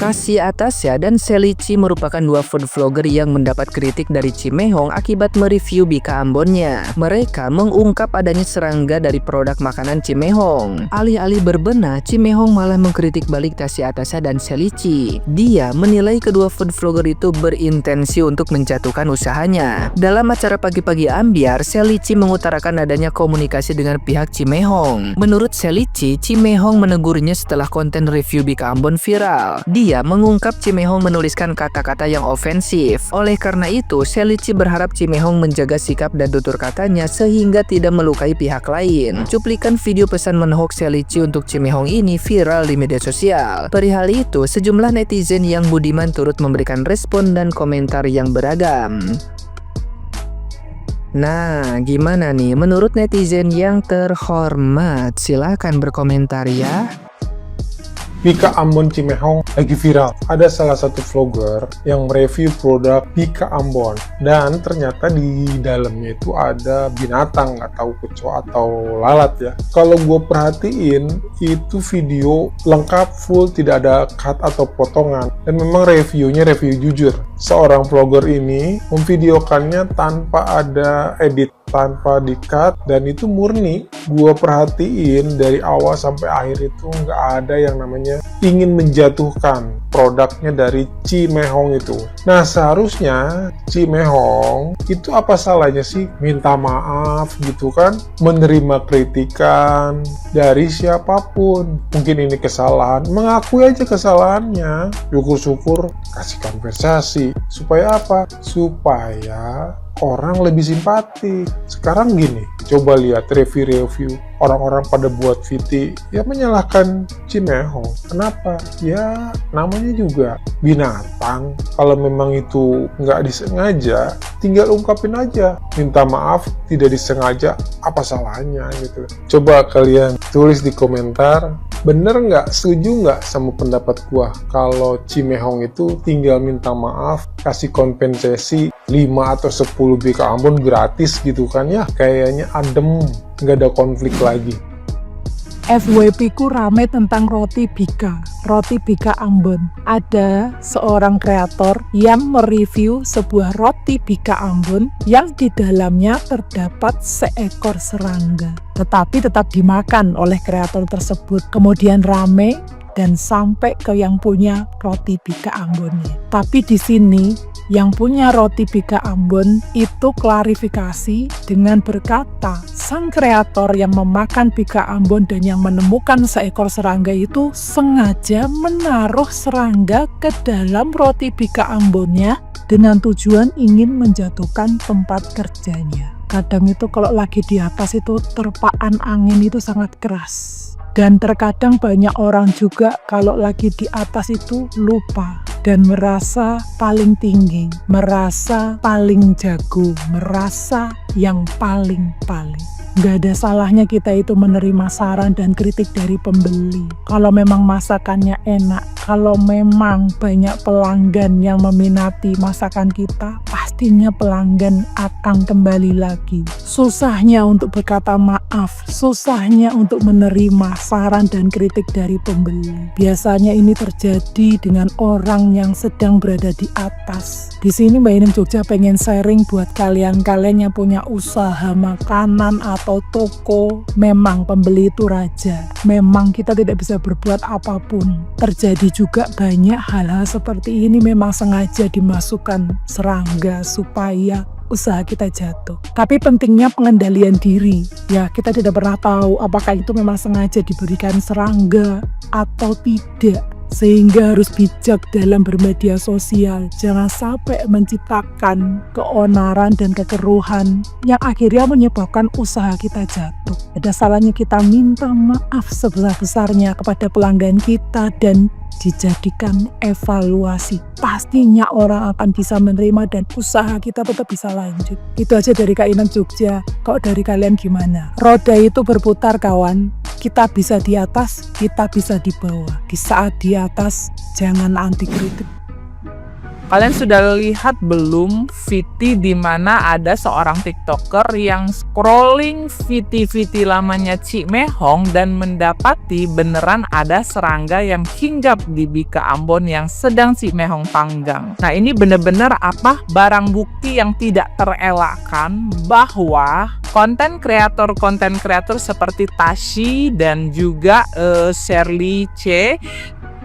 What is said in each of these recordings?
Tasya Atasha dan Selici merupakan dua food vlogger yang mendapat kritik dari Cimehong akibat mereview Bika Ambonnya. Mereka mengungkap adanya serangga dari produk makanan Cimehong. Alih-alih berbenah, Cimehong malah mengkritik balik Tasya Atasha dan Selici. Dia menilai kedua food vlogger itu berintensi untuk menjatuhkan usahanya. Dalam acara Pagi-Pagi Ambyar, Selici mengutarakan adanya komunikasi dengan pihak Cimehong. Menurut Selici, Cimehong menegurnya setelah konten review Bika Ambon viral. Dia mengungkap Cimehong menuliskan kata-kata yang ofensif. Oleh karena itu, Selici berharap Cimehong menjaga sikap dan tutur katanya sehingga tidak melukai pihak lain. Cuplikan video pesan menohok Selici untuk Cimehong ini viral di media sosial. Perihal itu, sejumlah netizen yang budiman turut memberikan respon dan komentar yang beragam. Nah, gimana nih menurut netizen yang terhormat? Silahkan berkomentar ya. Bika Ambon Cimehong lagi viral. Ada salah satu vlogger yang mereview produk Bika Ambon dan ternyata di dalamnya itu ada binatang, nggak tahu kecoa atau lalat ya. Kalau gue perhatiin itu video lengkap full, tidak ada cut atau potongan, dan memang reviewnya review jujur. Seorang vlogger ini memvideokannya tanpa ada edit, tanpa di-cut, dan itu murni. Gua perhatiin dari awal sampai akhir itu nggak ada yang namanya ingin menjatuhkan produknya dari Cimehong itu. Nah, seharusnya Cimehong itu apa salahnya sih minta maaf gitu kan, menerima kritikan dari siapapun. Mungkin ini kesalahan, mengakui aja kesalahannya, syukur-syukur kasih kompensasi. Supaya apa? Supaya orang lebih simpati. Sekarang gini, coba lihat review-review orang-orang pada buat VT ya menyalahkan Cimehong. Kenapa? Ya namanya juga binatang. Kalau memang itu nggak disengaja, tinggal ungkapin aja, minta maaf tidak disengaja, apa salahnya gitu. Coba kalian tulis di komentar, bener nggak, setuju nggak sama pendapat gua kalau Cimehong itu tinggal minta maaf, kasih kompensasi 5 atau 10 Bika Ambon gratis gitu kan ya, kayaknya adem, nggak ada konflik lagi. FYP ku rame tentang roti Bika Ambon. Ada seorang kreator yang mereview sebuah roti Bika Ambon yang di dalamnya terdapat seekor serangga, tetapi tetap dimakan oleh kreator tersebut. Kemudian rame dan sampai ke yang punya roti Bika Ambonnya. Tapi di sini yang punya roti Bika Ambon itu klarifikasi dengan berkata, sang kreator yang memakan Bika Ambon dan yang menemukan seekor serangga itu sengaja menaruh serangga ke dalam roti Bika Ambonnya dengan tujuan ingin menjatuhkan tempat kerjanya. Kadang itu kalau lagi di atas itu terpaan angin itu sangat keras. Dan terkadang banyak orang juga kalau lagi di atas itu lupa dan merasa paling tinggi, merasa paling jago, merasa yang paling-paling. Gak ada salahnya kita itu menerima saran dan kritik dari pembeli. Kalau memang masakannya enak, kalau memang banyak pelanggan yang meminati masakan kita, pastinya pelanggan akan kembali lagi. Susahnya untuk berkata maaf, susahnya untuk menerima saran dan kritik dari pembeli. Biasanya ini terjadi dengan orang yang sedang berada di atas. Di sini Mbak Inem Jogja pengen sharing buat kalian-kalian yang punya usaha makanan atau toko. Memang pembeli itu raja. Memang kita tidak bisa berbuat apapun. Terjadi juga banyak hal-hal seperti ini memang sengaja dimasukkan serangga supaya usaha kita jatuh. Tapi pentingnya pengendalian diri. Ya, kita tidak pernah tahu apakah itu memang sengaja diberikan serangga atau tidak. Sehingga harus bijak dalam bermedia sosial. Jangan sampai menciptakan keonaran dan kekeruhan yang akhirnya menyebabkan usaha kita jatuh. Ada salahnya kita minta maaf sebesar-besarnya kepada pelanggan kita dan dijadikan evaluasi. Pastinya orang akan bisa menerima dan usaha kita tetap bisa lanjut. Itu aja dari Kak Inem Jogja. Kok dari kalian gimana? Roda itu berputar kawan. Kita bisa di atas, kita bisa di bawah. Di saat di atas, jangan anti kritik. Kalian sudah lihat belum VT di mana ada seorang TikToker yang scrolling VT lamanya Cimehong dan mendapati beneran ada serangga yang hinggap di Bika Ambon yang sedang Cimehong panggang. Nah, ini bener-bener barang bukti yang tidak terelakkan bahwa konten kreator seperti Tashi dan juga Shirley C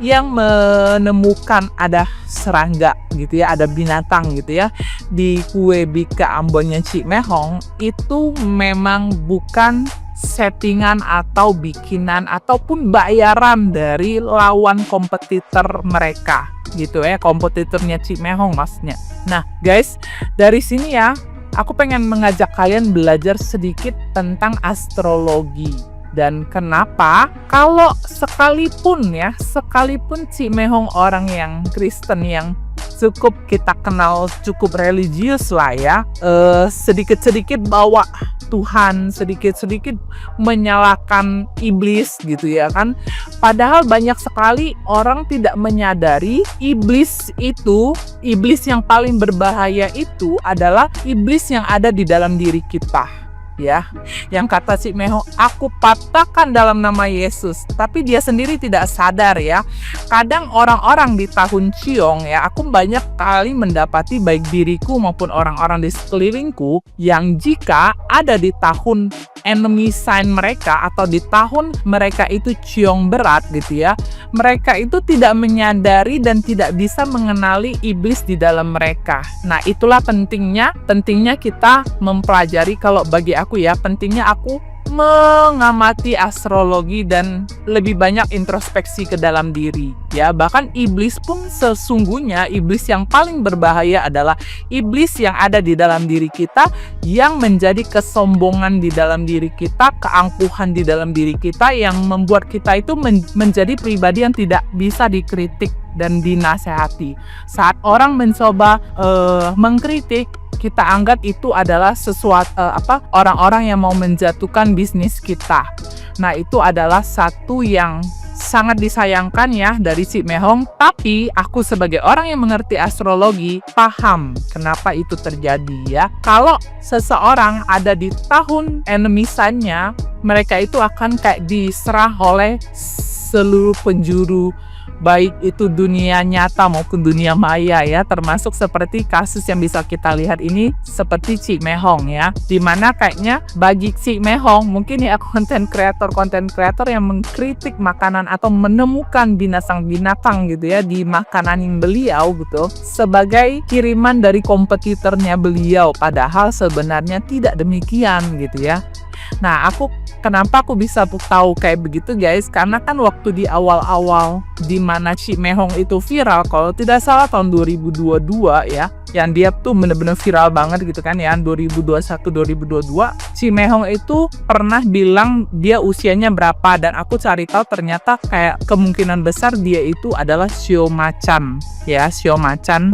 yang menemukan ada serangga gitu ya, ada binatang gitu ya di kue Bika Ambonnya Cimehong, itu memang bukan settingan atau bikinan ataupun bayaran dari lawan kompetitor mereka gitu ya, kompetitornya Cimehong maksudnya. Nah guys, dari sini ya aku pengen mengajak kalian belajar sedikit tentang astrologi. Dan kenapa kalau sekalipun Cimehong orang yang Kristen yang cukup kita kenal, cukup religius lah ya, sedikit-sedikit bawa Tuhan, sedikit-sedikit menyalahkan iblis gitu ya kan. Padahal banyak sekali orang tidak menyadari iblis yang paling berbahaya itu adalah iblis yang ada di dalam diri kita. Ya, yang kata Cimehong, aku patahkan dalam nama Yesus, tapi dia sendiri tidak sadar ya. Kadang orang-orang di tahun Ciong ya, aku banyak kali mendapati baik diriku maupun orang-orang di sekelilingku yang jika ada di tahun enemy sign mereka atau di tahun mereka itu Ciong berat gitu ya, mereka itu tidak menyadari dan tidak bisa mengenali iblis di dalam mereka. Nah, itulah pentingnya kita mempelajari. Kalau bagi aku ya, pentingnya aku mengamati astrologi dan lebih banyak introspeksi ke dalam diri ya. Bahkan iblis pun sesungguhnya iblis yang paling berbahaya adalah iblis yang ada di dalam diri kita, yang menjadi kesombongan di dalam diri kita, keangkuhan di dalam diri kita, yang membuat kita itu menjadi pribadi yang tidak bisa dikritik dan dinasehati. Saat orang mencoba mengkritik, kita anggap itu adalah sesuatu orang-orang yang mau menjatuhkan bisnis kita. Nah, itu adalah satu yang sangat disayangkan ya dari Cimehong. Tapi aku sebagai orang yang mengerti astrologi paham kenapa itu terjadi ya. Kalau seseorang ada di tahun enemy sign-nya, mereka itu akan kayak diserah oleh seluruh penjuru, baik itu dunia nyata maupun dunia maya ya, termasuk seperti kasus yang bisa kita lihat ini seperti Cimehong ya, dimana kayaknya bagi Cimehong mungkin ya konten kreator yang mengkritik makanan atau menemukan binatang gitu ya di makanan beliau gitu sebagai kiriman dari kompetitornya beliau, padahal sebenarnya tidak demikian gitu ya. Nah, kenapa aku bisa tahu kayak begitu guys? Karena kan waktu di awal-awal di mana Cimehong itu viral, kalau tidak salah tahun 2022 ya, yang dia tuh bener-bener viral banget gitu kan ya, 2021-2022 Cimehong itu pernah bilang dia usianya berapa, dan aku cari tahu ternyata kayak kemungkinan besar dia itu adalah Shio Macan ya, Shio Macan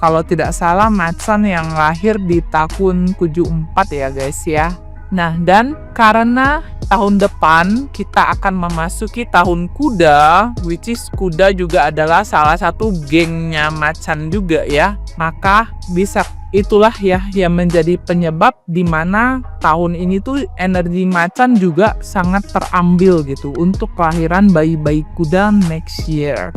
kalau tidak salah Macan yang lahir di tahun 74 ya guys ya. Nah, dan karena tahun depan kita akan memasuki tahun kuda, which is kuda juga adalah salah satu gengnya Macan juga ya, maka bisa itulah ya yang menjadi penyebab di mana tahun ini tuh energi Macan juga sangat terambil gitu untuk kelahiran bayi-bayi kuda next year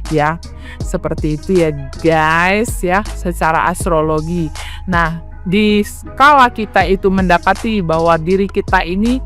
ya. Seperti itu ya guys ya, secara astrologi. Nah, di skala kita itu mendapati bahwa diri kita ini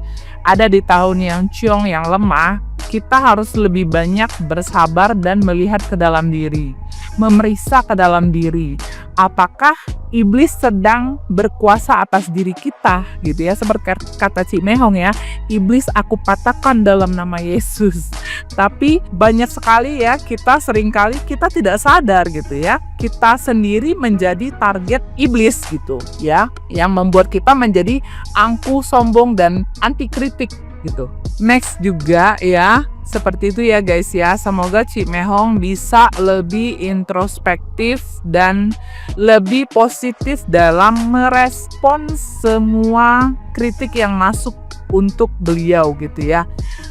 ada di tahun yang Ciong yang lemah, kita harus lebih banyak bersabar dan melihat ke dalam diri, memeriksa ke dalam diri. Apakah iblis sedang berkuasa atas diri kita gitu ya, seperti kata Cimehong ya, iblis aku patahkan dalam nama Yesus. Tapi banyak sekali ya, seringkali kita tidak sadar gitu ya, kita sendiri menjadi target iblis gitu ya, yang membuat kita menjadi angkuh, sombong, dan anti kritik gitu. Next juga ya, seperti itu ya guys ya. Semoga Cimehong bisa lebih introspektif dan lebih positif dalam merespon semua kritik yang masuk untuk beliau gitu ya.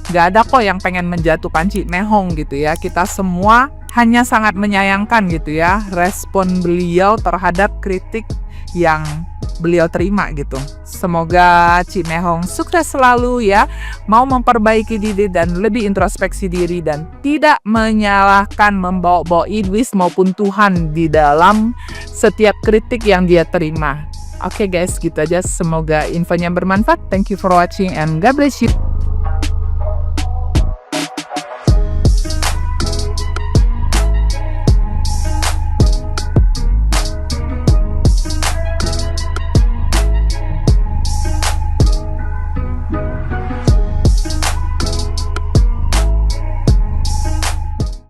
Gak ada kok yang pengen menjatuhkan Cimehong gitu ya. Kita semua hanya sangat menyayangkan gitu ya respon beliau terhadap kritik yang beliau terima gitu. Semoga Cimehong sukses selalu ya, mau memperbaiki diri dan lebih introspeksi diri dan tidak menyalahkan, membawa-bawa iblis maupun Tuhan di dalam setiap kritik yang dia terima. Oke guys, gitu aja. Semoga infonya bermanfaat. Thank you for watching and God bless you.